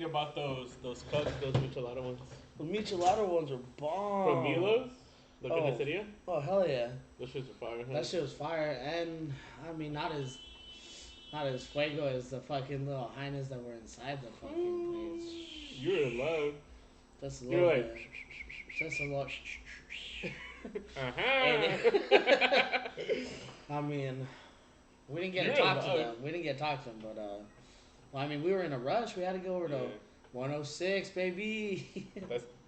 about those cups, those michelada ones The michelada ones are from bomb. Milos, the Oh, carniceria? oh hell yeah. Those shits are fire, huh? That shit was fire, and I mean not as fuego as the fucking little hyenas that were inside the fucking place. You're in love. Just a You're little like, bit. Just a little. uh-huh. I mean, we didn't get to You're in talk to love. them. We didn't get to talk to them, but well, I mean, we were in a rush. We had to go over to Yeah. 106, baby.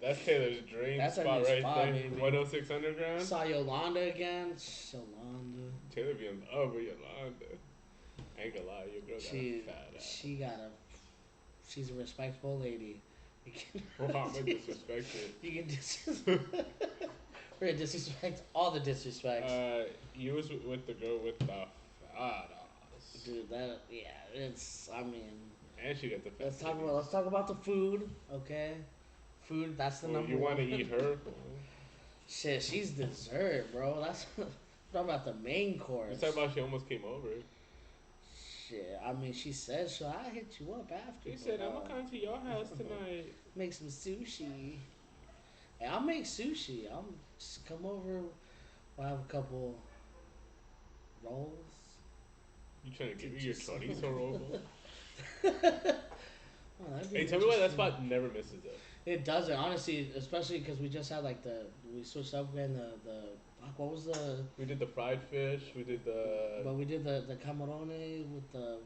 That's Taylor's dream That's our spot new right spot, there. baby. 106 Underground. Saw Yolanda again. Yolanda. Taylor be in love with Yolanda. I ain't gonna lie, your girl got She a fat ass. she got a. She's a respectable lady. You can, Wow, I'm disrespected. you can we're gonna disrespect all the disrespects. You was with the girl with the fat ass. Dude, that yeah, it's. I mean, And she got the fat let's talk about the food, okay? Food, that's the number you one. want to eat her? Shit, she's dessert, bro. That's talking about the main course. You talking about she almost came over. Shit, I mean, she said, "So I hit you up after." She said, "I'm gonna come to your house tonight." Make some sushi. Hey, I'll make sushi. I'll just come over. We'll have a couple rolls. You trying to give me your chorizo roll? Oh, that'd be Hey, tell me why that interesting. spot never misses it. It doesn't, honestly, especially because we just had like we switched up again fuck, what was the, We did the fried fish. We did but we did the camarone with the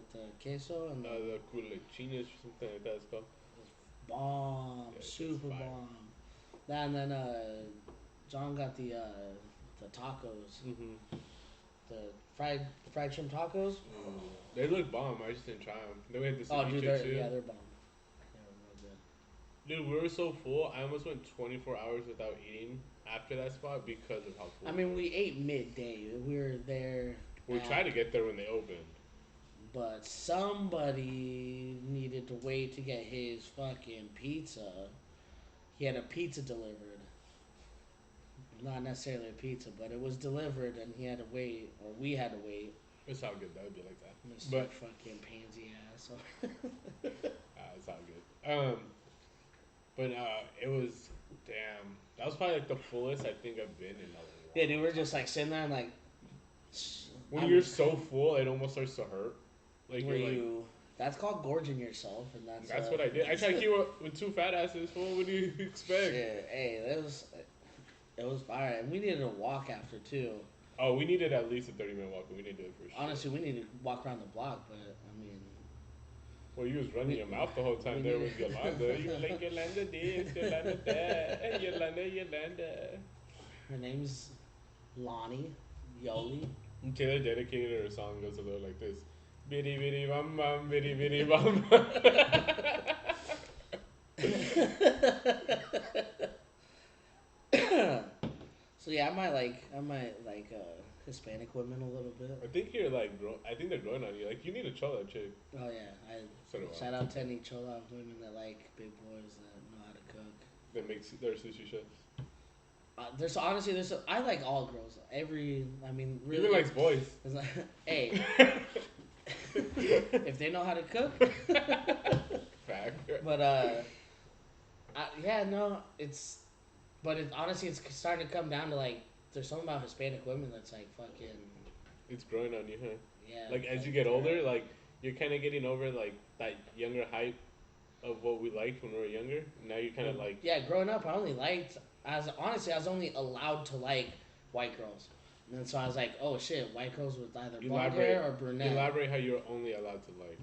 queso and the culechines or something like that. It's called. bomb, Yeah, it's super fire. bomb. And then John got the tacos, Mm-hmm. the fried shrimp tacos. They look bomb. I just didn't try them. Then we had the Oh, dude, ceviche too. they're bomb. They're real good. Dude, we were so full. I almost went 24 hours without eating after that spot because of how full. I mean, we ate midday. We were there. We tried to get there when they opened. But somebody needed to wait to get his fucking pizza. He had a pizza delivered. Not necessarily a pizza, but it was delivered and he had to wait, or we had to wait. It's all good. That would be like that. Mr. But fucking pansy ass. it's all good. But it was damn. That was probably like the fullest I think I've been in a while. Yeah, dude, we're just like sitting there and like. When you're so full, it almost starts to hurt. Like Were you're like, you? That's called gorging yourself, and that's what I did. I tried to keep up with two fat asses. Fool, what do you expect? Shit, hey, it was fire, and we needed to walk after too. Oh, we needed at least a 30-minute walk, but we didn't do it for sure. Honestly, we needed to walk around the block, but I mean. Well, you was running your mouth the whole time there with Yolanda. You were like, Yolanda this, Yolanda that, Yolanda, Yolanda. Her name's Lonnie Yoli. Taylor dedicated her song goes a little like this. Biddy biddy bum bum, biddy biddy bum. So yeah, I might like Hispanic women a little bit. I think you're like, I think they're growing on you. Like, you need a chola chick. Oh yeah, So do I. shout out to any chola women that like big boys that know how to cook. That makes their sushi chefs. I like all girls. I mean, really. Even likes boys. Like, hey, if they know how to cook. Fact. But yeah, no, honestly, it's starting to come down to like, there's something about Hispanic women that's like fucking. It's growing on you, huh? Yeah. Like as you get older, like you're kind of getting over like that younger hype of what we liked when we were younger. Now you're kind of like. Yeah, growing up, I only liked I was only allowed to like white girls, and then so I was like, oh shit, white girls with either blonde hair or brunette. Elaborate how you're only allowed to like.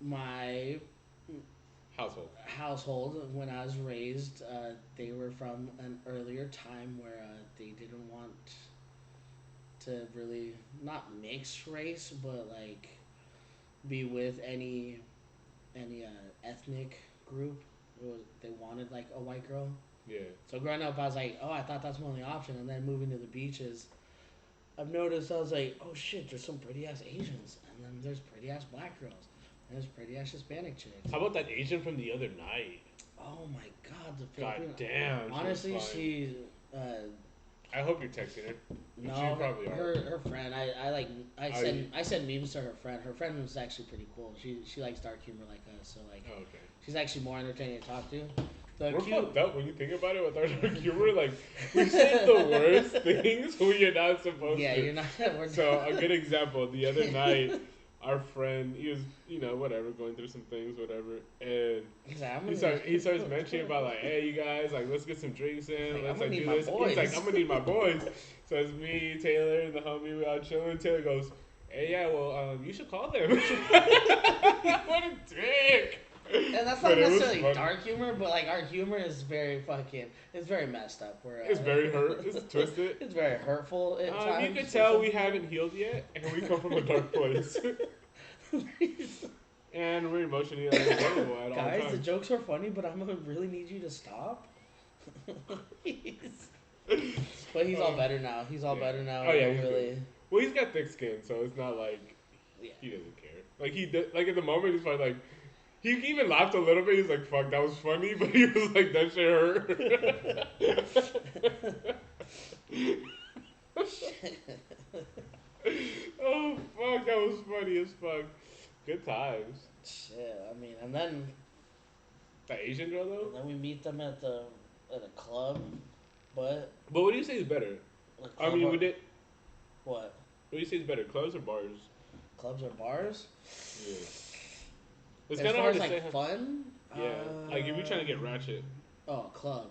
My household when I was raised, they were from an earlier time where they didn't want to really not mix race, but like be with any ethnic group. They wanted like a white girl. Yeah. So growing up, I was like, oh, I thought that's my only option. And then moving to the beaches, I've noticed I was like, oh shit, there's some pretty ass Asians, and then there's pretty ass black girls, and there's pretty ass Hispanic chicks. How about that Asian from the other night? Oh my god, the God Filipino. damn. Honestly, she I hope you're texting her. No, She probably are. her friend. I Are you? send memes to her friend. Her friend was actually pretty cool. She likes dark humor like us, so like Oh, okay. she's actually more entertaining to talk to. The We're cute. fucked up when you think about it with our dark humor. Like, we say the worst things when you're not supposed Yeah, to. you're not. We're So, a good example, the other night, our friend, he was, whatever, going through some things, whatever, and he starts mentioning about, like, hey, you guys, like, let's get some drinks in, Like, let's, I'm gonna like, need do my this. boys. He's like, I'm gonna need my boys. So, it's me, Taylor, and the homie, we all chilling. Taylor goes, hey, yeah, well, you should call them. What a dick. And that's But not it was necessarily funny. dark humor, but like our humor is very fucking. It's very messed up. It's very hurt. It's twisted. It's very hurtful at times. You could tell we haven't healed yet, and we come from a dark place. And we're emotionally unavailable at all Guys, times. the jokes are funny, but I'm gonna really need you to stop. But he's all better now. He's all better now. Oh, yeah, He he's really. good. Well, he's got thick skin, so it's not like Yeah. he doesn't care. Like like at the moment, he's probably like he even laughed a little bit. He's like, "Fuck, that was funny," but he was like, "That shit hurt." Oh fuck, that was funny as fuck. Good times. Shit, I mean, and then That Asian girl though. we meet them at a club, but But what do you say is better? a I club mean, or- we did. what What do you say is better, clubs or bars? clubs or bars? Yeah. It's As kind of far hard as to say. like fun. Yeah, like if you're trying to get ratchet, Oh, club.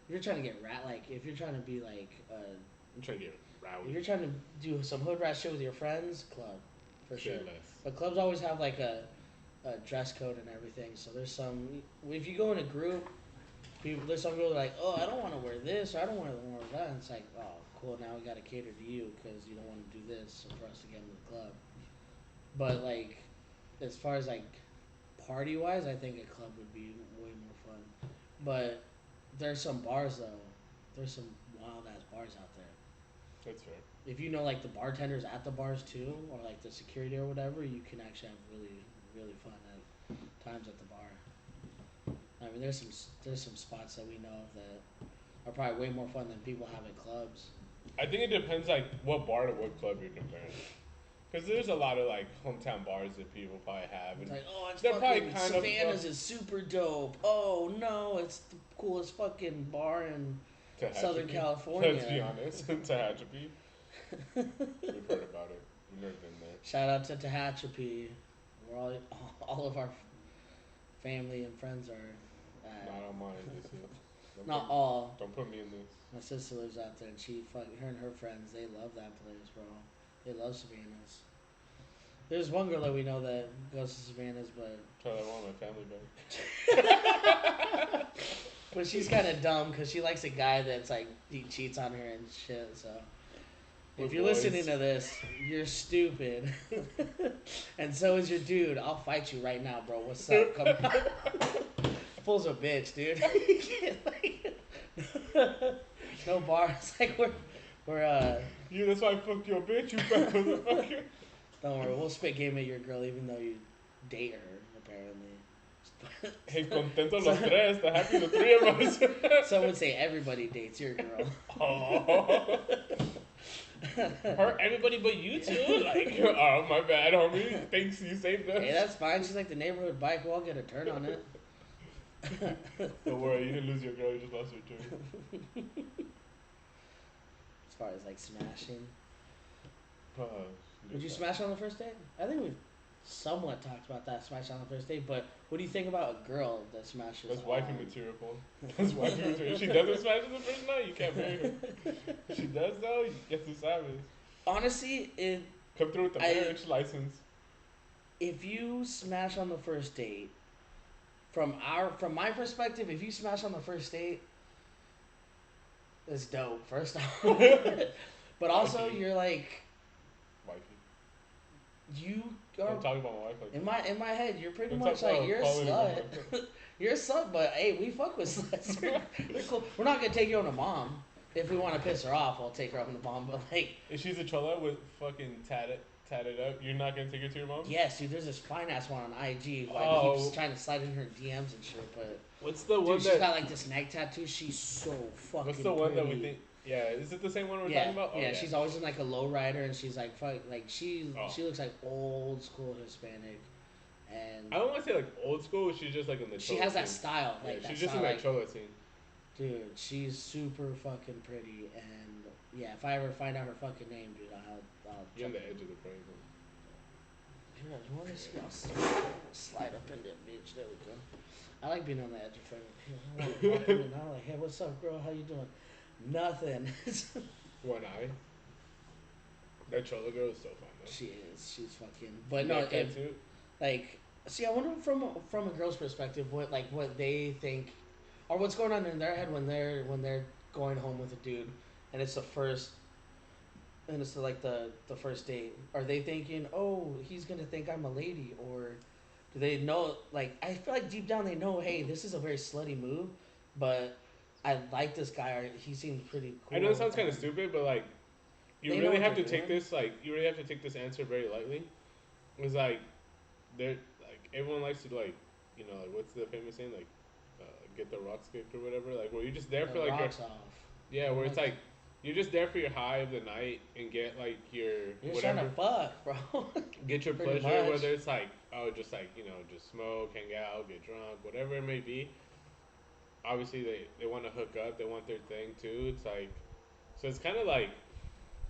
If you're trying to get like if you're trying to be like I'm trying to get if rowdy. you're trying to do some hood rat shit with your friends, club, for Say sure. less. But clubs always have like a dress code and everything. So there's some. If you go in a group, there's some people that are like, oh, I don't want to wear this or I don't want to wear that. And it's like, oh, cool. Now we got to cater to you because you don't want to do this for us to get into the club. But like, as far as like party wise, I think a club would be way more fun. But there's some bars though. There's some wild ass bars out there. That's fair. If you know like the bartenders at the bars too, or like the security or whatever, you can actually have really fun at times at the bar. I mean, there's some spots that we know of that are probably way more fun than people have at clubs. I think it depends like what bar to what club you're comparing. Because there's a lot of like hometown bars that people probably have, and It's like, oh, it's they're probably fucking kind of Savannah's is super dope. Oh no, it's the coolest fucking bar in Southern California. Let's be honest, Tehachapi. We've heard about it. We've never been there. Shout out to Tehachapi, where all of our family and friends are. Not on mine, this year. Not all. Don't put me in this. My sister lives out there, and her and her friends, they love that place, bro. They love Savannah's. There's one girl that we know that goes to Savannah's, but Tell that one of my family back. but she's kind of dumb because she likes a guy that's like he cheats on her and shit. So if you're listening to this, you're stupid, and so is your dude. I'll fight you right now, bro. What's up? Come on. Fool's a bitch, dude. No bars. Like we're You, that's why I fucked your bitch, you fat motherfucker. Don't worry, we'll spit game at your girl even though you date her, apparently. Hey, contentos los tres, the happy the three of us. Some would say everybody dates your girl. Oh. Hurt everybody but you two? Like, oh, my bad, homie. Thanks, you saved us. Hey, that's fine. She's like the neighborhood bike. We'll all get a turn on it. Don't worry, you didn't lose your girl, you just lost your turn. As far as like smashing. Oh, Would you smash on the first date? I think we've somewhat talked about that, smash on the first date, but what do you think about a girl that smashes That's on? wifey material, Paul. That's wifey material. If she doesn't smash on the first night, you can't marry her. If she does, though, you get some savage. Honestly, Come through with the marriage license. if you smash on the first date, from my perspective, if you smash on the first date, it's dope. First off, but also you're like Wifey. you I'm are talking about my wife like in my head. You're pretty I'm much talking like about you're a quality of slut. life. You're a slut, but hey, we fuck with sluts. We're cool. We're not gonna take you on to mom. If we want to piss her off, I'll take her home to mom. But like, If she's a chola with fucking tatted up, you're not gonna take her to your mom? yes, dude. There's this fine ass one on IG who keeps trying to slide in her DMs and shit. But What's the dude, one she's got like this neck tattoo. She's so fucking. What's the one that we pretty. think? Yeah, is it the same one we're talking about? Oh, yeah, she's always in like a lowrider, and she's like fuck, like she looks like old school Hispanic, and I don't want to say like old school. She's just like in the. She has that style, like that she's just style, in that chola scene. Dude, she's super fucking pretty, and yeah, if I ever find out her fucking name, dude, I'll. You're on the edge of the frame. Yeah, you want to see? I'll slide up in that bitch. There we go. I like being on the edge of frame. I like walking in, I'm like, hey, what's up, girl? How you doing? Nothing. One eye. That Chola girl is so fun though. She is. She's fucking. But no, like, see, I wonder from a girl's perspective what they think, or what's going on in their head when they're going home with a dude, and it's the first. And it's like the first date. Are they thinking, oh, he's gonna think I'm a lady, or do they know? Like, I feel like deep down they know, hey, this is a very slutty move, but I like this guy. He seems pretty cool. I know it sounds kind of stupid, but like, you really have to take this answer very lightly. It's like, they're like everyone likes to like, you know, like what's the famous saying, like, get the rocks kicked or whatever. Like, where you're just there for like your. Yeah, where it's like. You're just there for your high of the night and get like your You're whatever. Trying to fuck, bro. Get your pleasure, much. Whether it's like just like just smoke, hang out, get drunk, whatever it may be. Obviously, they want to hook up. They want their thing too. It's like, so it's kind of like,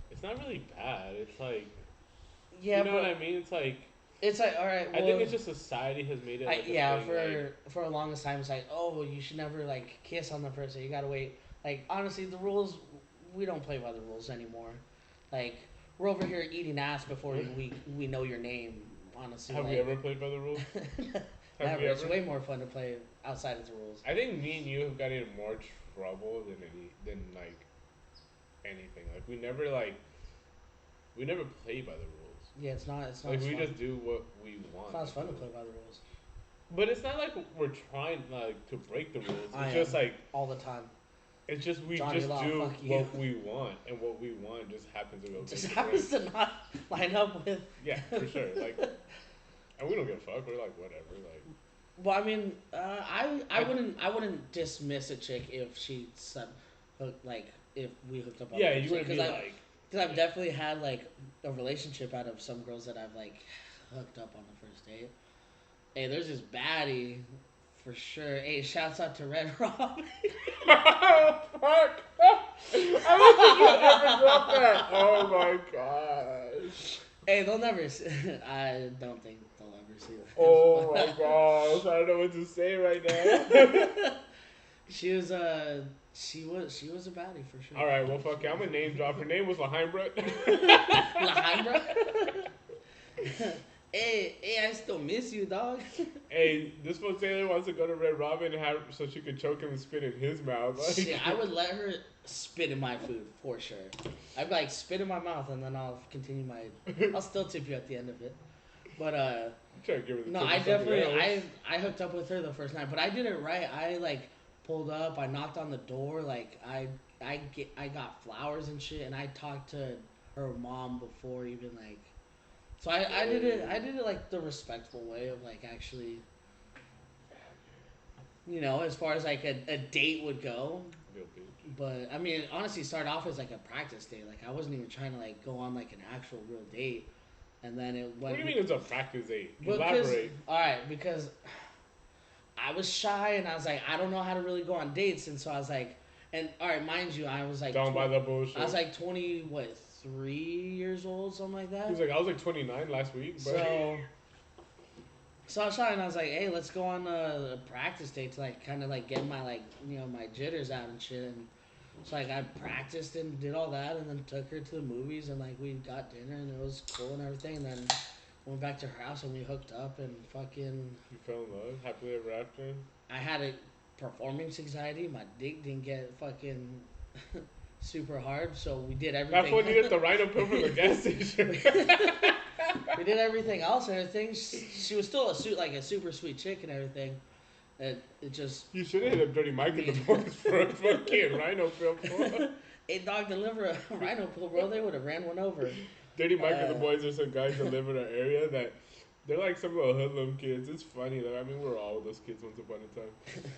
it's not really bad. It's like, you know what I mean? It's like all right. Well, I think it's just society has made it. Like for the longest time, it's like, oh, you should never like kiss on the first day. You gotta wait. Like honestly, the rules. We don't play by the rules anymore. Like, we're over here eating ass before we know your name, honestly. Have we ever played by the rules? Never. It's way more fun to play outside of the rules. I think me and you have gotten in more trouble than like anything. Like, we never play by the rules. Yeah, it's not like, we fun. just do what we want. It's not as fun to play by the rules. But it's not like we're trying like to break the rules. It's just like all the time. It's just we Johnny just Law, do what we want, and what we want just happens to go. Just happens to not line up with. Yeah, for sure. Like, and we don't give a fuck. We're like whatever. Like, well, I mean, I wouldn't dismiss a chick if she said, like, if we hooked up. Yeah, you wouldn't be like. Because I've definitely had like a relationship out of some girls that I've like hooked up on the first date. Hey, there's this baddie. For sure. Hey, shouts out to Red Robin. Oh, fuck. I don't think you ever dropped that. Oh, my gosh. Hey, they'll never see. I don't think they'll ever see that. Oh, my gosh. I don't know what to say right now. She was a baddie for sure. All right, well, fuck it. I'm going to name drop. Her name was Laheimbra. Laheimbra? Hey, I still miss you, dog. Hey, this fool Taylor wants to go to Red Robin so she could choke him and spit in his mouth. Like, shit, I would let her spit in my food for sure. I'd be like, spit in my mouth, and then I'll continue I'll still tip you at the end of it. But I definitely I hooked up with her the first night, but I did it right. I like pulled up, I knocked on the door, like I got flowers and shit, and I talked to her mom before even like. So I did it like the respectful way of like actually, as far as like a date would go. But I mean, honestly, it started off as like a practice date. Like I wasn't even trying to like go on like an actual real date, and then it went. What do you mean it's a practice date? Elaborate. All right, because I was shy and I was like, I don't know how to really go on dates, and so I was like, and all right, mind you, I was like down by the bullshit. I was like 3 years old, something like that. He was like, I was like 29 last week. But... So I was trying, and I was like, hey, let's go on a practice date to like kind of like get my like my jitters out and shit. And so like I practiced and did all that, and then took her to the movies, and like we got dinner, and it was cool and everything. And then went back to her house and we hooked up and fucking. You fell in love, happily ever after. I had a performance anxiety. My dick didn't get fucking. Super hard, so we did everything. That's when you get the Rhino pill from the gas station. We did everything else and everything. She was still a super sweet chick and everything. It just. You should have hit up Dirty Mike and the boys for a fucking Rhino pill. Hey, dog, deliver a Rhino pill, bro. They would have ran one over. Dirty Mike and the boys are some guys that live in an area that They're like some of the hoodlum kids. It's funny though. I mean, we were all those kids once upon a time,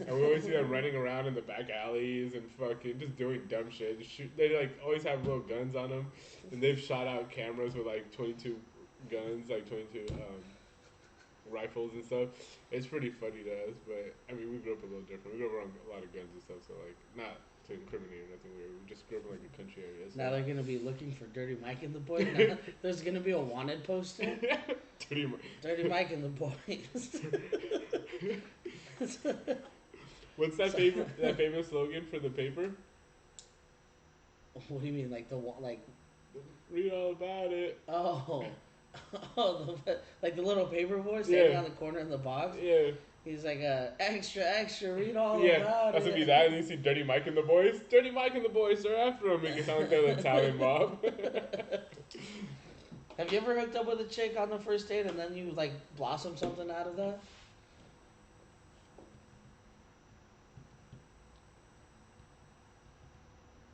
and we always see them running around in the back alleys and fucking just doing dumb shit. They like always have little guns on them, and they've shot out cameras with like 22 guns, like 22 rifles and stuff. It's pretty funny to us, but I mean, we grew up a little different. We grew up around a lot of guns and stuff, so like not to incriminate or nothing weird. We just grew up in like a country area. So. Now they're gonna be looking for Dirty Mike and the Boys. Now there's gonna be a wanted poster. Dirty Mike and the Boys. What's that famous slogan for the paper? What do you mean, like Read all about it. Oh, like the little paper boy standing on the corner in the box. Yeah. He's like extra, read all about it. Yeah, that's gonna be that, and you see Dirty Mike and the Boys. Dirty Mike and the Boys, they're after him. Make it sound like they're the Italian mob. Have you ever hooked up with a chick on the first date and then you like blossom something out of that?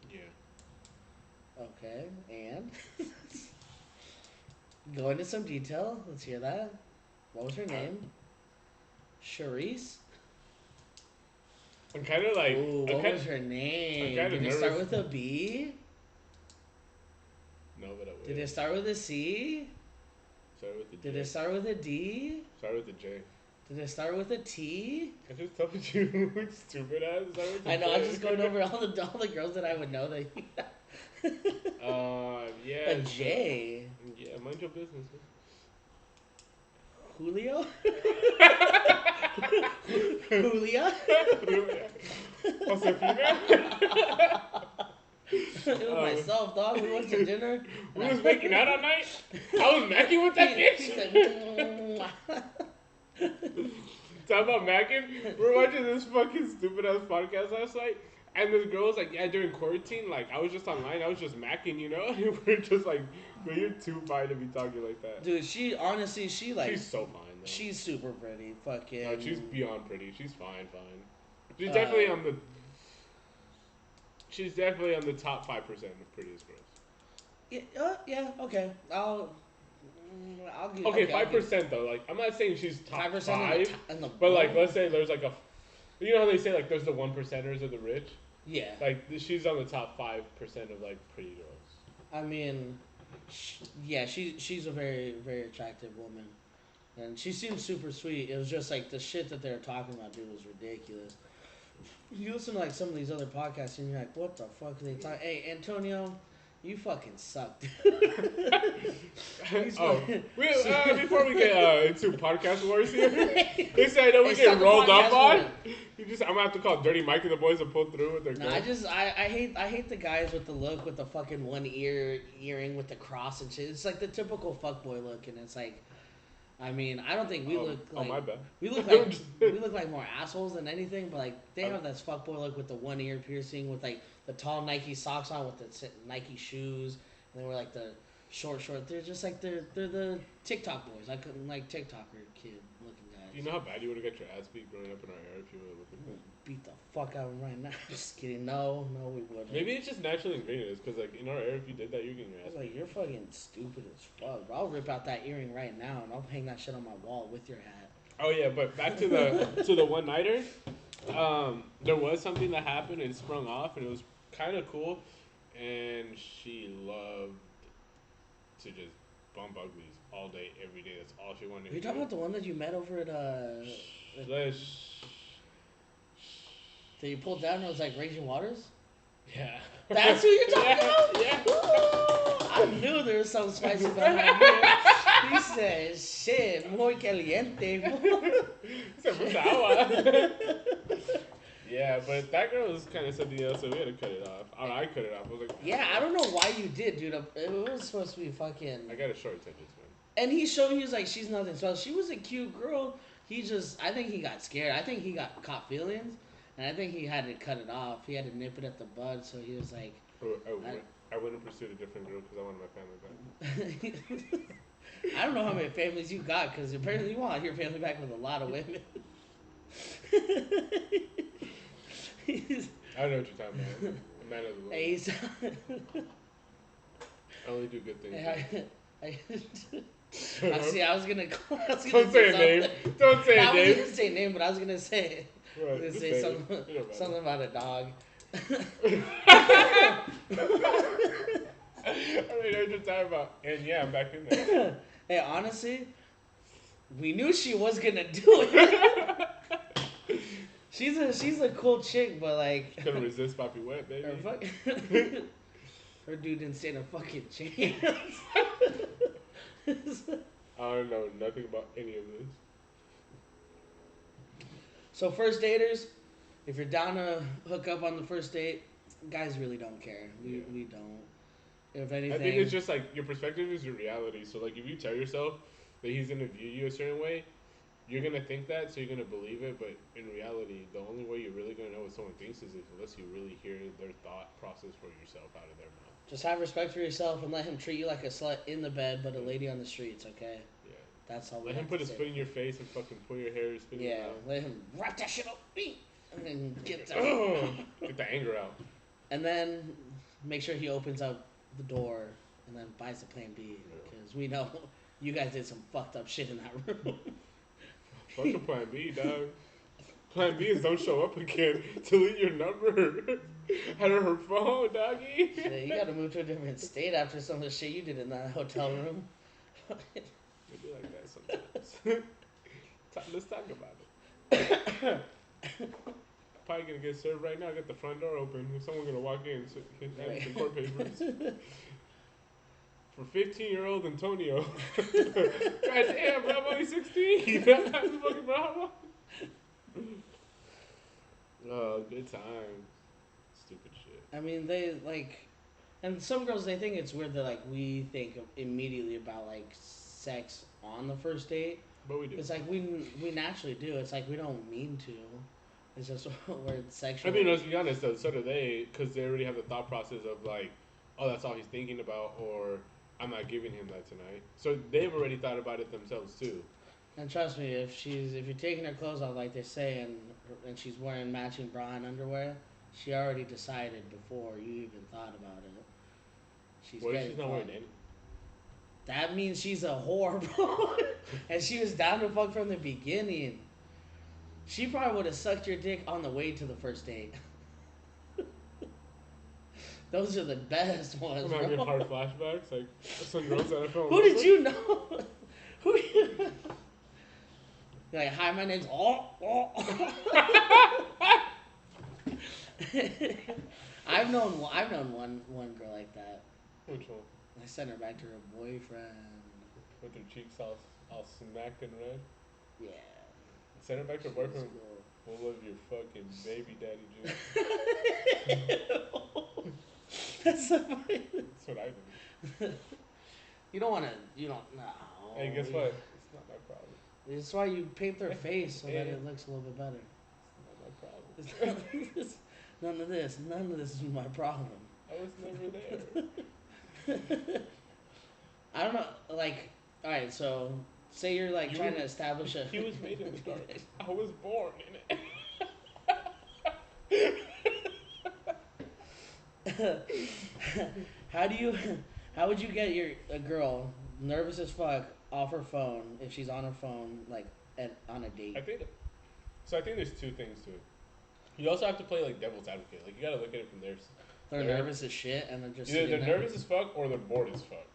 Yeah. Okay, and go into some detail. Let's hear that. What was her name? Charisse? I'm kind of like. Ooh, what was her name? Did it start with a B? No, but I would. Did it start with a C? Start with the J. Did it start with a D? Start with the J. Did it start with a T? I just told you, stupid ass. I know. I'm just going over all the girls that I would know that. Yeah. A J. Yeah, mind your business. Man. Julio? Julia? Josefina? It was myself, dog. We went to dinner. We was making out all night? I was macking with that bitch? Talk about macking? We're watching this fucking stupid ass podcast last night. And this girl was like, yeah, during quarantine, like, I was just online, I was just macking, you know? And we're just like, but you're too fine to be talking like that. Dude, she's so fine, though. She's super pretty. Fucking. No, she's beyond pretty. She's fine. She's definitely on the... She's definitely on the top 5% of prettiest girls. Yeah, okay. I'll give... Okay, 5% though. Like, I'm not saying she's top 5, but like, let's say there's like a... You know how they say, like, there's the 1%ers of the rich? Yeah. Like, she's on the top 5% of, like, pretty girls. I mean, she's a very, very attractive woman. And she seems super sweet. It was just, like, the shit that they were talking about, dude, was ridiculous. You listen to, like, some of these other podcasts, and you're like, what the fuck are they talking... Hey, Antonio... You fucking suck, dude. Before we get into podcast wars here, they said that we get rolled up on. I'm gonna have to call Dirty Mike and the Boys to pull through with their. I hate the guys with the look with the fucking one earring with the cross and shit. It's like the typical fuckboy look, and it's like, I mean, I don't think we look like. Oh, my bad. We look like more assholes than anything, but like they have this fuckboy look with the one ear piercing, with like the tall Nike socks on, with the Nike shoes, and they wear like the short. They're just like they're the TikTok boys. I couldn't like TikToker kid looking guys. Do you know how bad you would have got your ass beat growing up in our era if you would have looked at beat the fuck out of him right now. Just kidding. No, we wouldn't. Maybe it's just naturally ingrained in us, because like in our era, if you did that, you're getting your ass beat. Like, you're fucking stupid as fuck, bro. I'll rip out that earring right now and I'll hang that shit on my wall with your hat. Oh yeah, but back to the one nighter. There was something that happened and sprung off, and it was kind of cool. And she loved to just bump uglies all day, every day. That's all she wanted to do. Are you talking about the one that you met over at that you pulled down and it was like Raging Waters? Yeah. That's who you're talking about? Yeah. Ooh, I knew there was something spicy behind here. He said, shit, muy caliente. Se puso agua. Yeah, but that girl was kind of something else, so we had to cut it off. I cut it off. I was like, yeah, I don't know why you did, dude. It was supposed to be fucking... I got a short attention span. And he was like, she's nothing special. She was a cute girl. I think he got scared. I think he got caught feelings. And I think he had to cut it off. He had to nip it at the bud, so he was like... I went and pursued a different girl because I wanted my family back. I don't know how many families you got, because apparently you want your family back with a lot of women. I don't know what you're talking about. A man of the world. Hey, I only do good things. See, I was gonna Don't say a name. Don't say a name. I wasn't gonna say a name, but I was gonna say. Right, I was gonna say something about a dog. I already know what you're talking about. And yeah, I'm back in there. Hey, honestly, we knew she was gonna do it. She's a cool chick, but like. Couldn't resist Papi Wet, baby. Her dude didn't stand a fucking chance. I don't know nothing about any of this. So first daters, if you're down to hook up on the first date, guys really don't care. We don't. If anything, I think it's just like your perspective is your reality. So like if you tell yourself that he's gonna view you a certain way, you're gonna think that, so you're gonna believe it. But in reality, the only way you're really gonna know what someone thinks is unless you really hear their thought process for yourself out of their mouth. Just have respect for yourself and let him treat you like a slut in the bed, but a lady on the streets. Okay. Yeah. That's all. Let him put his foot in your face and fucking pull your hair. Yeah. Let him wrap that shit up, and then get the anger out. And then make sure he opens up the door and then buys the plan B, because we know you guys did some fucked up shit in that room. Fuck a plan B, dog. Plan B is don't show up again. Delete your number. Had her phone, doggy. Shit, you gotta move to a different state after some of the shit you did in that hotel room. It'd be like that sometimes. Let's talk about it. Probably gonna get served right now. I got the front door open. Someone gonna walk in. So have some court papers. For 15-year-old Antonio. God damn, bro, I'm only 16. That's the fucking problem. Oh, good time. Stupid shit. I mean, they like, and some girls, they think it's weird that like we think immediately about like sex on the first date. But we do. It's like we naturally do. It's like we don't mean to. It's just where it's sexual. I mean, let's be honest though. So do they, because they already have the thought process of like, oh, that's all he's thinking about, or I'm not giving him that tonight. So they've already thought about it themselves too. And trust me, if you're taking her clothes off like they say, and she's wearing matching bra and underwear, she already decided before you even thought about it. She's not wearing any? That means she's a whore, bro. And she was down to fuck from the beginning. She probably would have sucked your dick on the way to the first date. Those are the best ones, I'm having hard flashbacks, like some girls that I fell in Who love did with. you know? Who? You're like, hi, my name's I've known one girl like that. Which one? I sent her back to her boyfriend. With her cheeks all smacked and red? Yeah. Send her back to her boyfriend full of your fucking baby daddy juice. That's so funny. That's what I do. You don't, no. Hey, guess what? It's not my problem. That's why you paint their face so that it looks a little bit better. It's not my problem. None of this is my problem. I was never there. I don't know, like, alright, so, say you're, like, trying to establish a... He was made in the dark. I was born in it. How would you get a girl, nervous as fuck, off her phone, if she's on her phone, like, on a date? I think there's two things to it. You also have to play, like, devil's advocate. Like, you gotta look at it from theirs. They're nervous as shit, and they're just either they're nervous as fuck or they're bored as fuck.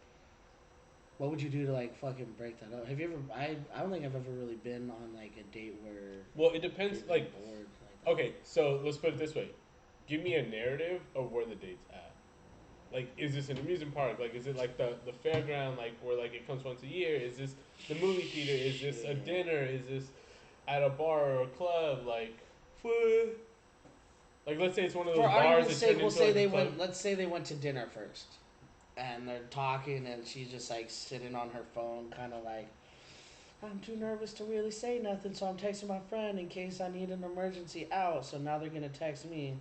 What would you do to like fucking break that up? Have you ever? I don't think I've ever really been on like a date where. Well, it depends. Like, bored like that. Okay, so let's put it this way: give me a narrative of where the date's at. Like, is this an amusement park? Like, is it like the fairground? Like, where like it comes once a year? Is this the movie theater? Is this a dinner? Is this at a bar or a club? Like, like let's say it's one of those For bars. argument's sake, we'll say they went. Let's say they went to dinner first, and they're talking, and she's just like sitting on her phone, kind of like, I'm too nervous to really say nothing, so I'm texting my friend in case I need an emergency out. So now they're gonna text me,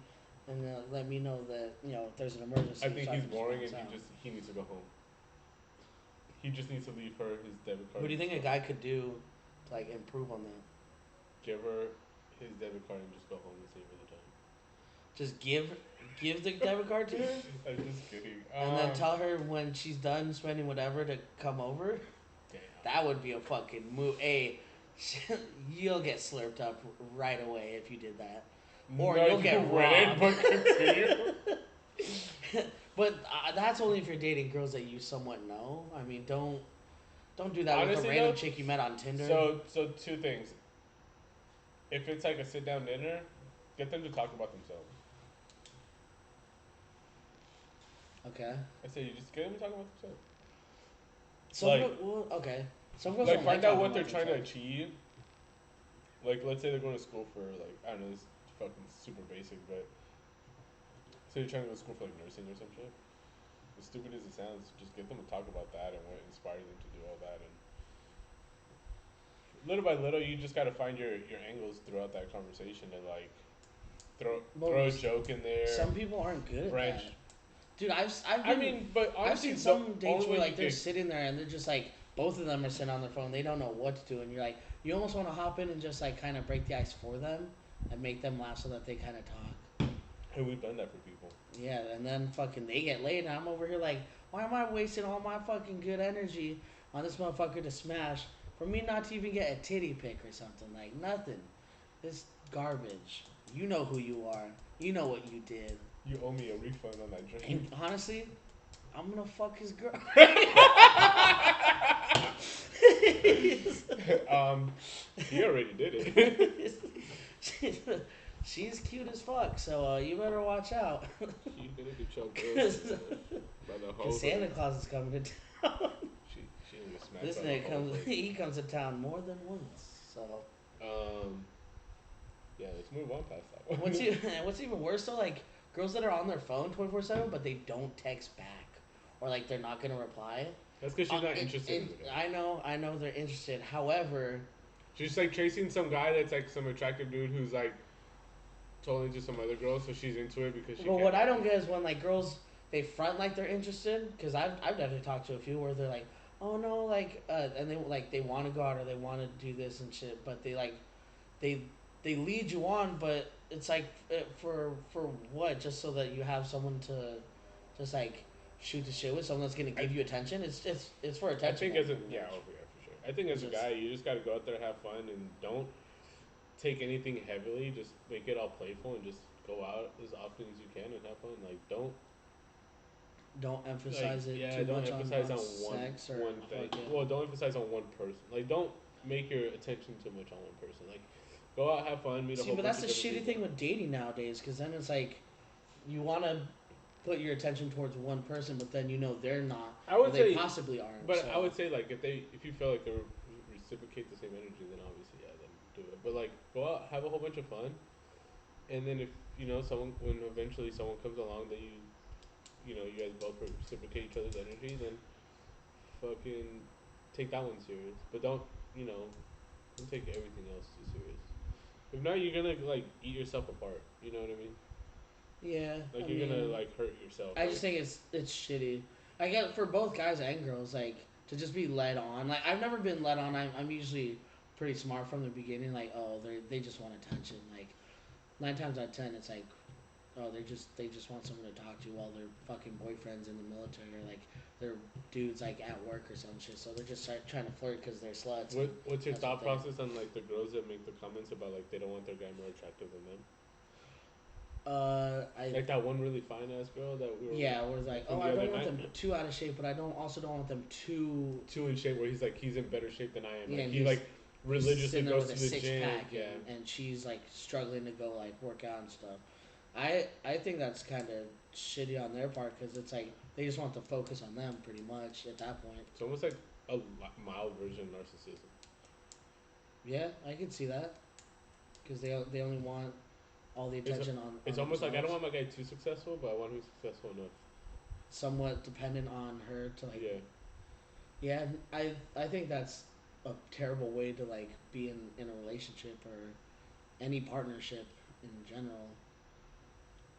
and let me know that if there's an emergency. I think he's boring, and he needs to go home. He just needs to leave her his debit card. What do you think a guy could do to like improve on that? Give her his debit card and just go home and save her the time. Just give the debit card to her? I'm just kidding. And then tell her when she's done spending whatever to come over? Damn. that would be a fucking move. You'll get slurped up right away if you did that, or No, you'll get robbed. But continue. But that's only if you're dating girls that you somewhat know. I mean, don't do that with a Honestly, random though, chick you met on Tinder. So two things. If it's like a sit down dinner, get them to talk about themselves. Okay. I say you just get them to talk about themselves. Okay. Some girls Like don't find like out what talking they're about trying to themselves. achieve. Like let's say they're going to school for like I don't know, this is fucking super basic, but say you're trying to go to school for like nursing or some shit. As stupid as it sounds, just get them to talk about that and what inspires them to do all that, and little by little, you just gotta find your angles throughout that conversation and like throw a joke in there. Some people aren't good French. at that. Dude, but honestly, I've seen some dates where like they're get... sitting there and they're just like both of them are sitting on their phone. They don't know what to do, and you're like, you almost want to hop in and just like kind of break the ice for them and make them laugh so that they kind of talk. Hey, we've done that for people. Yeah, and then fucking they get laid, and I'm over here like, why am I wasting all my fucking good energy on this motherfucker to smash for me not to even get a titty pic or something? Like nothing. This garbage. You know who you are. You know what you did. You owe me a refund on that drink. And honestly, I'm gonna fuck his girl. He already did it. She's cute as fuck, so you better watch out. She's gonna get choked up by the whole. Cause Santa Claus is coming to town. She gonna get smacked. This nigga comes. He comes to town more than once. So. Yeah, let's move on past that one. What's even worse though, like girls that are on their phone 24/7, but they don't text back, or like they're not gonna reply. That's because she's not interested. In the guy. I know they're interested. However, she's like chasing some guy that's like some attractive dude who's like totally into some other girl, so she's into it because she. Well, what I don't get is when like girls they front like they're interested, because I've definitely talked to a few where they're like, oh no, like and they want to go out or they want to do this and shit, but they lead you on, but it's like for what? Just so that you have someone to just like shoot the shit with, someone that's gonna give you attention. It's for attention. I think for sure. I think as a guy, you just gotta go out there, have fun, and don't take anything heavily. Just make it all playful and just go out as often as you can and have fun. Like don't emphasize it too much on sex or one thing. Well, don't emphasize on one person. Like don't make your attention too much on one person. Like go out, have fun, meet a whole bunch of people. But that's the shitty thing with dating nowadays, because then it's like you want to put your attention towards one person, but then you know they're not. I would say they possibly aren't. But so. I would say like if you feel like they reciprocate the same energy, then obviously then do it. But like go out, have a whole bunch of fun, and then if when eventually someone comes along that you guys both reciprocate each other's energy, then fucking take that one serious. But don't take everything else too serious. If not, you're gonna like eat yourself apart. You know what I mean? Yeah. Like you're gonna like hurt yourself. I just think it's shitty. I get for both guys and girls, like to just be led on. Like I've never been led on. I'm usually pretty smart from the beginning. Like they just want attention. Like 9 times out of 10, it's like they just want someone to talk to while their fucking boyfriends in the military or like their dudes like at work or some shit. So they're just trying to flirt because they're sluts. What's your thought process on like the girls that make the comments about like they don't want their guy more attractive than them? Like that one really fine ass girl that we were. Yeah, where it's like, I don't want them too out of shape, but I don't want them too in shape. Where he's in better shape than I am. Yeah, like, he like religiously goes to the gym. And she's like struggling to go like work out and stuff. I think that's kind of shitty on their part because it's like they just want to focus on them pretty much at that point. It's almost like a mild version of narcissism. Yeah, I can see that because they only want all the attention on. It's almost like I don't want my guy too successful, but I want him successful enough. Somewhat dependent on her to like. Yeah. Yeah, I think that's a terrible way to like be in a relationship or any partnership in general.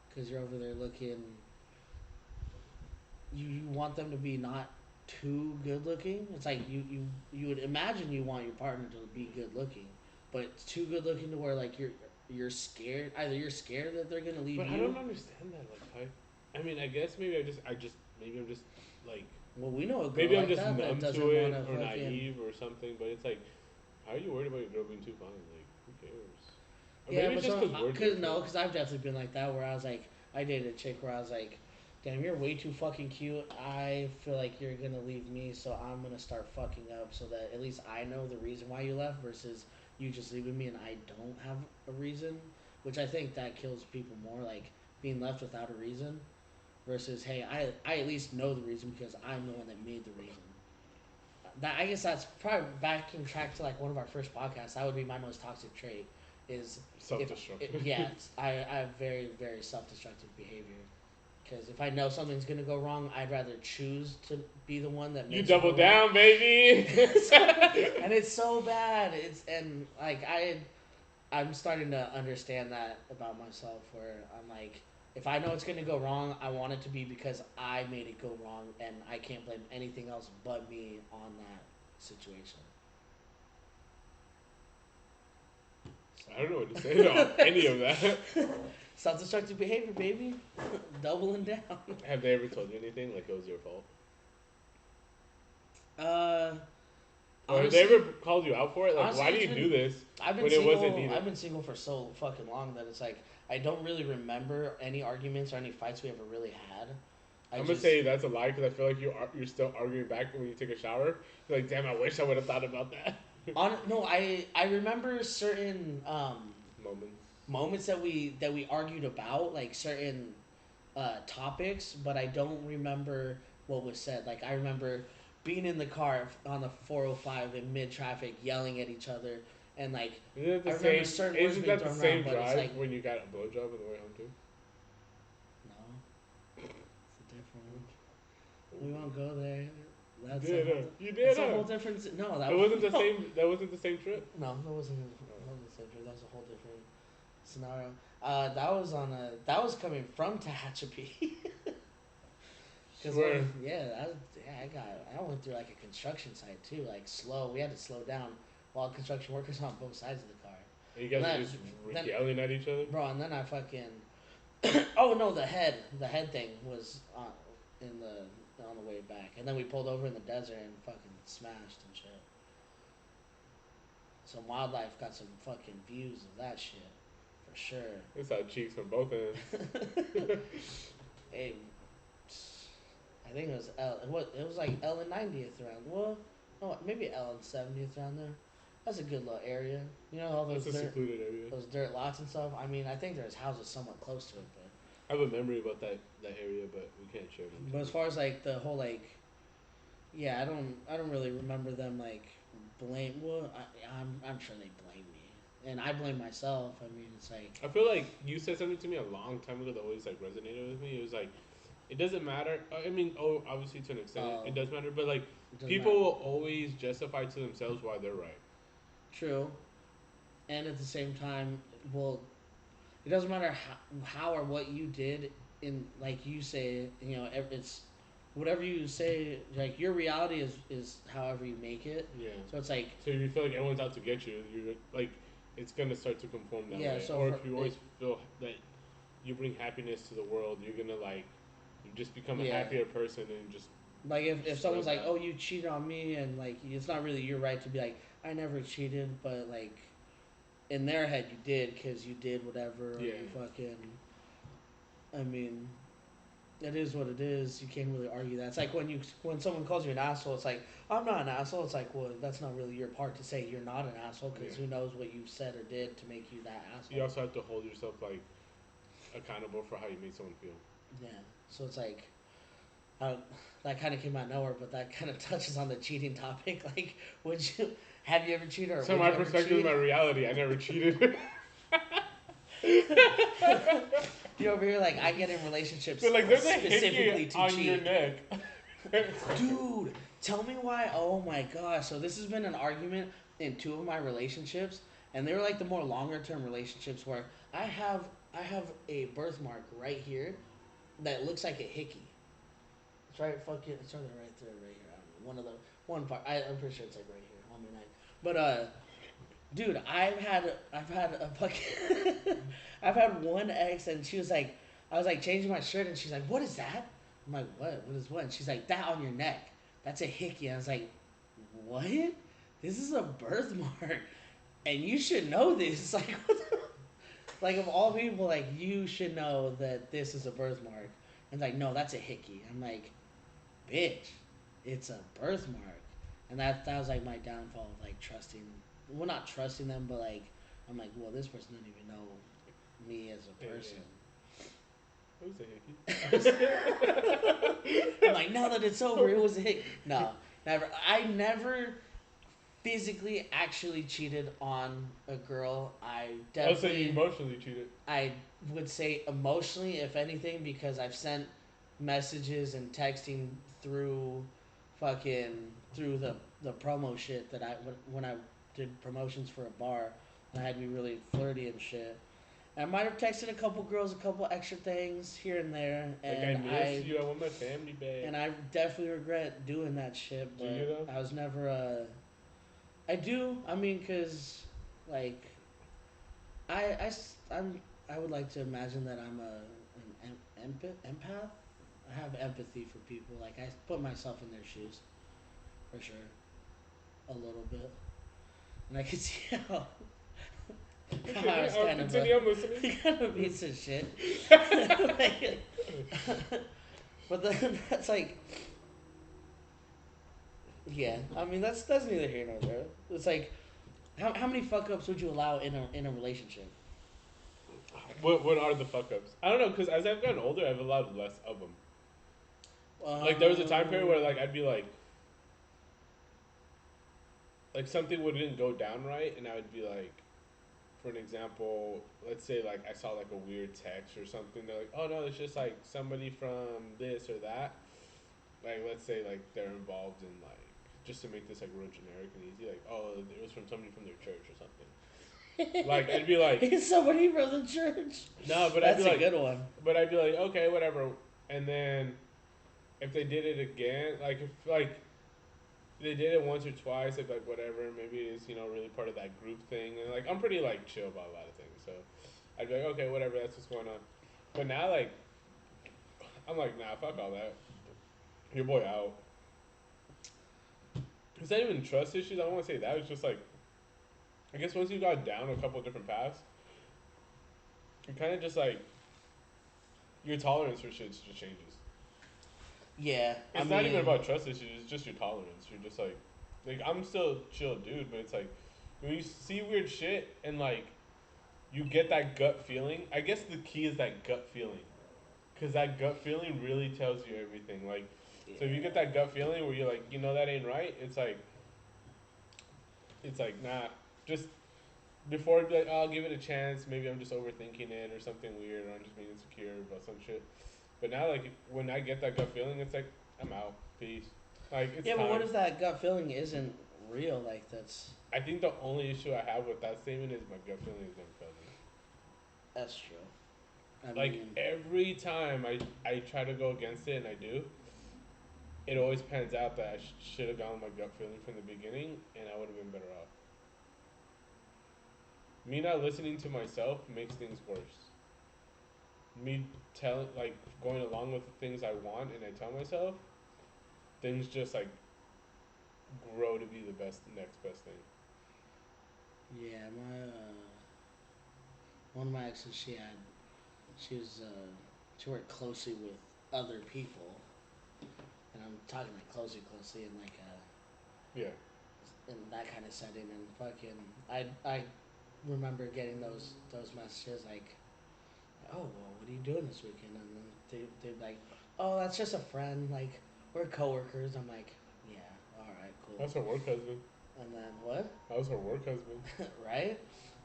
Because you're over there looking. You want them to be not too good looking. It's like you would imagine you want your partner to be good looking, but it's too good looking to where like you're scared. Either you're scared that they're gonna leave you. But I don't understand that. Like, I mean, I guess maybe maybe I'm just like Well, we know a girl Maybe I'm like just that numb doesn't to want it to or fucking. naive or something. But it's like, how are you worried about your girl being too fine? Like, who cares? Or Yeah, maybe but it's just so because we're cause different. no, cause I've definitely been like that where I was like, I dated a chick where I was like, damn, you're way too fucking cute. I feel like you're gonna leave me, so I'm gonna start fucking up so that at least I know the reason why you left versus you just leaving me and I don't have a reason, which I think that kills people more, like being left without a reason versus hey, I at least know the reason because I'm the one that made the reason. That I guess that's probably back in track to like one of our first podcasts. That would be my most toxic trait. Is Self-destructive. yeah, I have very self-destructive behavior. Because if I know something's gonna go wrong, I'd rather choose to be the one that You makes it double go down, baby. and it's so bad. It's and like I'm starting to understand that about myself where I'm like, if I know it's gonna go wrong, I want it to be because I made it go wrong, and I can't blame anything else but me on that situation. So. I don't know what to say to any of that. Self-destructive behavior, baby. Doubling down. Have they ever told you anything like it was your fault? Uh, Or have they honestly, ever called you out for it? Like, honestly, why do you do this I've been when it wasn't single. needed? I've been single for so fucking long that it's like I don't really remember any arguments or any fights we ever really had. I I'm gonna just say that's a lie because I feel like you're still arguing back when you take a shower. You're like, damn, I wish I would have thought about that. no, I remember certain Moments. moments that we argued about, like certain topics, but I don't remember what was said. Like I remember being in the car on the 405 in mid traffic, yelling at each other, and like Isn't that I the remember same? certain words Isn't being that the thrown same around, but it's drive like when you got a blowjob on the way home too? no, it's a different one. We won't go there. You That's a did, whole. you That's did, a whole different. No, that It wasn't the no. same. That wasn't the same trip. No, that wasn't. That wasn't the same trip. That was a whole different scenario. That was coming from Tehachapi. Because Swear. I went through like a construction site too, like slow. We had to slow down while construction workers on both sides of the car. And you guys Then- were just then- yelling at each other. Bro, and then I fucking oh no, the head thing was in the on the way back, and then we pulled over in the desert and fucking smashed and shit. Some wildlife got some fucking views of that shit, for sure. It's out cheeks from both ends. Hey, I think it was it was like L and 90th around. Well, no, maybe L and 70th around there. That's a good little area. You know all those It's a dirt, secluded area. those dirt lots and stuff. I mean, I think there's houses somewhat close to it, but. I have a memory about that area, but we can't share them. But as far as like the whole like, yeah, I don't really remember them like blame. Well, I'm sure they blame me, and I blame myself. I mean, it's like I feel like you said something to me a long time ago that always like resonated with me. It was like, it doesn't matter. I mean, obviously to an extent it does matter, but like people will always justify to themselves why they're right. True, and at the same time, well, it doesn't matter how or what you did in like you say, you know, it's whatever you say, like your reality is however you make it. Yeah. So it's like So if you feel like everyone's out to get you, you're like, it's gonna start to conform that way. so or if you always feel that you bring happiness to the world, you're gonna like, you just become a happier person and just. Like if someone's like, oh, you cheated on me, and like it's not really your right to be like, I never cheated, but like in their head you did because you did whatever. Yeah. You fucking. I mean, it is what it is. You can't really argue that. It's like when someone calls you an asshole, it's like I'm not an asshole. It's like, well, that's not really your part to say you're not an asshole because who knows what you said or did to make you that asshole. You also have to hold yourself like accountable for how you made someone feel. Yeah. So it's like. That kind of came out of nowhere, but that kind of touches on the cheating topic. Like, have you ever cheated? Or so my perspective, my reality, I never cheated. You over here like I get in relationships so like there's specifically to on cheat. Your neck. Dude, tell me why. Oh my gosh. So this has been an argument in 2 of my relationships, and they were like the more longer term relationships where I have a birthmark right here that looks like a hickey. It's right fucking it's right there, right here. I don't know, one part. I'm pretty sure it's like right here on my neck. But dude, I've had a fucking I've had one ex, and she was like, I was like changing my shirt, and she's like, what is that? I'm like, what? What is what? And she's like, that on your neck. That's a hickey. I was like, what? This is a birthmark. And you should know this. Like, what the? Like, of all people, like, you should know that this is a birthmark. And like, no, that's a hickey. I'm like, bitch, it's a birthmark. And that was like my downfall of like trusting, well, not trusting them, but like, I'm like, well, this person doesn't even know me as a person. It was a hickey. I'm like, now that it's over, it was a hickey. No, never. I never physically actually cheated on a girl. I definitely. Oh, so you emotionally cheated. I would say emotionally, if anything, because I've sent messages and texting through through the promo shit that when I did promotions for a bar, and I had to be really flirty and shit. I might have texted a couple girls a couple extra things here and there, and like, I miss you. I want my family back. And I definitely regret doing that shit. But do you though? I was never a. I do. I mean, cause like, I would like to imagine that I'm an empath. I have empathy for people. Like I put myself in their shoes, for sure, a little bit, and I could see how. I was kind of a piece of shit. But then that's like, yeah. I mean that's neither here nor there. It's like, how many fuck ups would you allow in a relationship? What are the fuck ups? I don't know, because as I've gotten older, I've allowed less of them. Like there was a time period where like I'd be like something wouldn't go down right, and I would be like, for an example, let's say like I saw like a weird text or something. They're like, oh no, it's just like somebody from this or that. Like let's say like they're involved in like, just to make this like real generic and easy, like, oh, it was from somebody from their church or something. Like I'd be like, it's somebody from the church. No, but that's I'd be like, a good one. But I'd be like, okay, whatever. And then if they did it again, like if like they did it once or twice, like whatever, maybe it's really part of that group thing, and like I'm pretty like chill about a lot of things, so I'd be like, okay, whatever, that's what's going on. But now like I'm like, nah, fuck all that. Your boy out. It's not even trust issues. I don't want to say that. It's just like, I guess once you got down a couple different paths, you kind of just like your tolerance for shit just changes. Yeah, it's not even about trust issues. It's just your tolerance. You're just like I'm still chill, dude. But it's like when you see weird shit and like you get that gut feeling. I guess the key is that gut feeling, because that gut feeling really tells you everything. Like, so if you get that gut feeling where you're like, that ain't right. It's like nah. Just before I'd be like, oh, I'll give it a chance. Maybe I'm just overthinking it or something weird, or I'm just being insecure about some shit. But now, like, when I get that gut feeling, it's like, I'm out. Peace. Like, it's but what if that gut feeling isn't real? Like, that's... I think the only issue I have with that statement is my gut feeling is going to fail me. That's true. Like, every time I try to go against it, and I do, it always pans out that I should have gone with my gut feeling from the beginning, and I would have been better off. Me not listening to myself makes things worse. Me going along with the things I want and I tell myself, things just like grow to be the next best thing. Yeah, one of my exes, she worked closely with other people, and I'm talking like closely in like in that kind of setting, and fucking I remember getting those messages like, oh, well, what are you doing this weekend? And then they're like, oh, that's just a friend. Like, we're coworkers. I'm like, yeah, all right, cool. That's her work husband. And then what? That was her work husband. Right?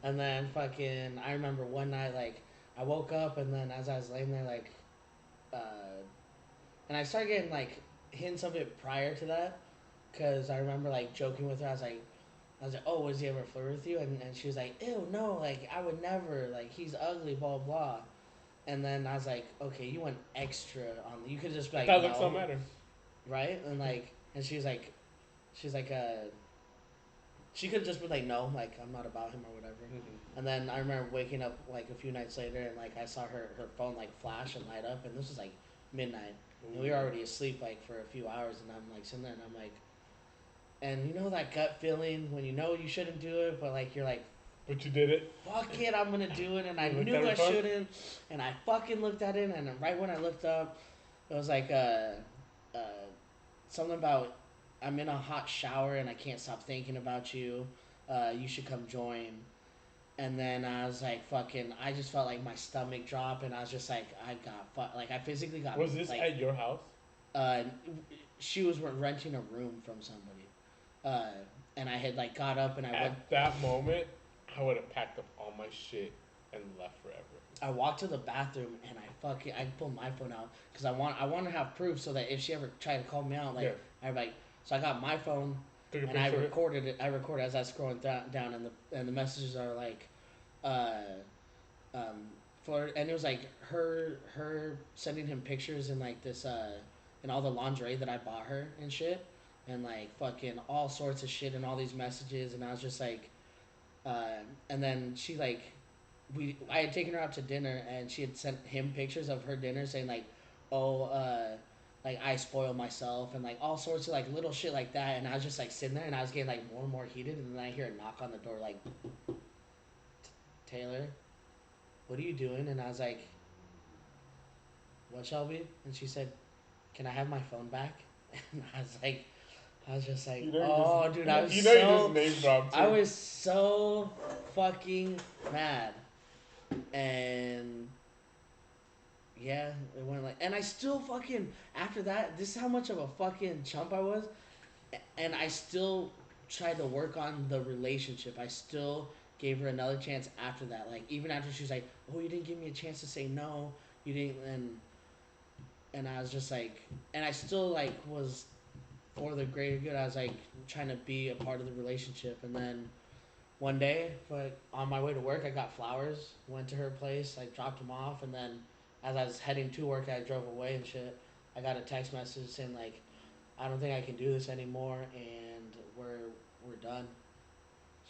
And then fucking, I remember one night, like, I woke up and then as I was laying there, like, and I started getting, like, hints of it prior to that. Because I remember, like, joking with her. I was like, oh, was he ever flirt with you? And she was like, ew, no, like, I would never. Like, he's ugly, blah, blah. And then I was like, okay, you went extra on. You could just be like, that looks don't matter. Right? And, like, and she could have just been like, no, like, I'm not about him or whatever. Mm-hmm. And then I remember waking up, like, a few nights later, and, like, I saw her phone, like, flash and light up, and this was, like, midnight. And we were already asleep like for a few hours, and I'm like sitting there, and I'm like, and you know that gut feeling when you know you shouldn't do it, but like you're like, but you did it. fuck it, I'm gonna do it, and I You looked knew at I her phone? shouldn't, and I fucking looked at it, and right when I looked up, it was like uh, something about I'm in a hot shower and I can't stop thinking about you. You should come join. And then I was like, fucking, I just felt like my stomach drop, and I was just like, I got like I physically got Was this like, at your house? uh, she was renting a room from somebody, uh, and I had like got up and I went. At that moment, I would have packed up all my shit and left forever. I walked to the bathroom and I pulled my phone out because I want to have proof so that if she ever tried to call me out, like I like, so I got my phone and I recorded it. I recorded as I was scrolling down, and the messages are like, uh, for and it was like her sending him pictures in like this and all the lingerie that I bought her and shit, and like fucking all sorts of shit and all these messages, and I was just like, and then she like I had taken her out to dinner, and she had sent him pictures of her dinner saying like, oh, like I spoil myself, and like all sorts of like little shit like that, and I was just like sitting there, and I was getting like more and more heated, and then I hear a knock on the door like, Taylor, what are you doing? And I was like, what, Shelby? And she said, can I have my phone back? And I was just like, oh, dude, I was you just name dropped. I was so fucking mad. And yeah, it went like, and I still fucking after that. This is how much of a fucking chump I was, and I still tried to work on the relationship. I still gave her another chance after that. Like even after she was like, "Oh, you didn't give me a chance to say no. You didn't," and I was just like, and I still like was for the greater good. I was like trying to be a part of the relationship, and then one day, but on my way to work, I got flowers. Went to her place. I dropped them off, and then as I was heading to work, I drove away and shit. I got a text message saying like, "I don't think I can do this anymore, and we're done."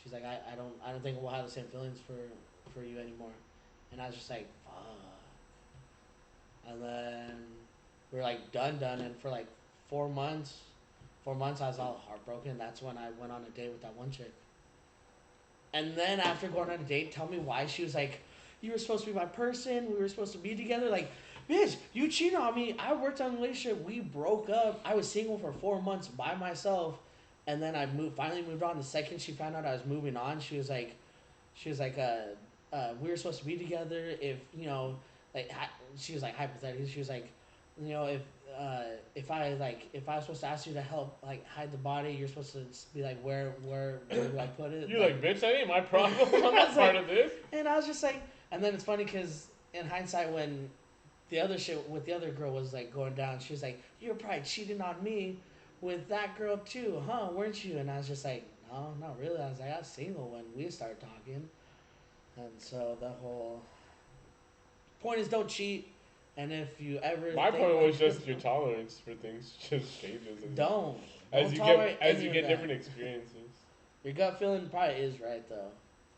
She's like, I don't think we'll have the same feelings for you anymore." And I was just like, "Fuck." And then we were like done, and for like 4 months, 4 months I was all heartbroken. That's when I went on a date with that one chick. And then after going on a date, tell me why she was like, "You were supposed to be my person. We were supposed to be together." Like, bitch, you cheated on me. I worked on a relationship. We broke up. I was single for 4 months by myself, and then I finally moved on. The second she found out I was moving on, she was like, we were supposed to be together. If you know, like, she was like hypothetically. She was like, you know, if I was supposed to ask you to help like hide the body, you're supposed to be like, where do I put it? You're like, bitch, that ain't my problem. I'm not part of this. And I was just like, and then it's funny because in hindsight, when the other shit with the other girl was like going down, she was like, "You're probably cheating on me with that girl too, huh? Weren't you?" And I was just like, "No, not really." I was like, "I was single when we started talking," and so the whole point is don't cheat. And if you ever my point was just your tolerance for things just changes as you get different experiences. Your gut feeling probably is right though.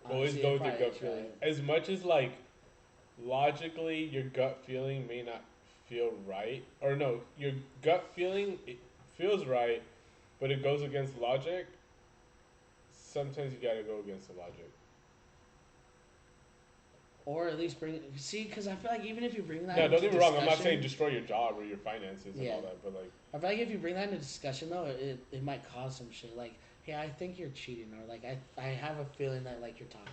Always go with your gut feeling. Right. As much as like logically your gut feeling may not feel right, or no, your gut feeling it feels right, but it goes against logic. Sometimes you gotta go against the logic. Or at least because I feel like even if you bring that, no, don't get me wrong. I'm not saying destroy your job or your finances and all that, but like, I feel like if you bring that into discussion though, it might cause some shit. Like, hey, I think you're cheating, or like I have a feeling that like you're talking.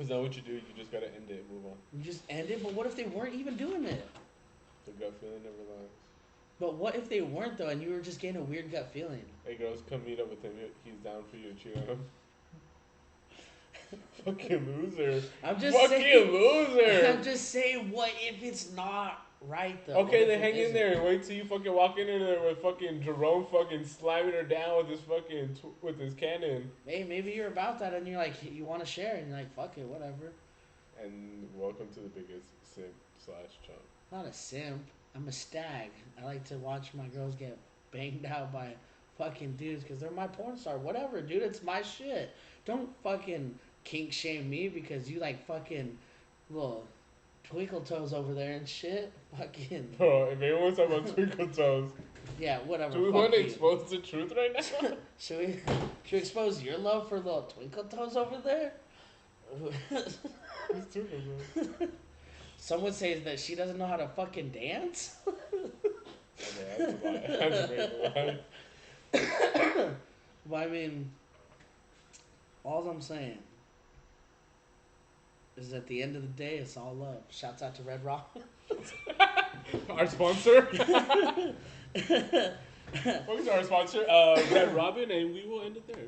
Is that what you do? You just gotta end it and move on. You just end it, but what if they weren't even doing it? The gut feeling never lies. But what if they weren't though, and you were just getting a weird gut feeling? Hey girls, come meet up with him. He's down for you to cheat on him. Fucking loser. I'm just saying, loser. I'm just saying, what if it's not right though? Okay, then hang in there and wait till you fucking walk in there with fucking Jerome fucking slamming her down with his fucking with his cannon. Hey, maybe you're about that and you're like you want to share and you're like fuck it, whatever. And welcome to the biggest simp / chump. Not a simp. I'm a stag. I like to watch my girls get banged out by fucking dudes because they're my porn star. Whatever, dude. It's my shit. Don't fucking kink shame me because you like fucking little Twinkle Toes over there and shit. Fucking. Bro, if anyone's talking about Twinkle Toes, Yeah, whatever. do we want to expose the truth right now? Should we expose your love for little Twinkle Toes over there? It's Twinkle Toes. Someone says that she doesn't know how to fucking dance. Okay, that's a lie. But I mean, all I'm saying is at the end of the day, it's all love. Shouts out to Red Rock. Our sponsor. What is our sponsor? Red Robin, and we will end it there.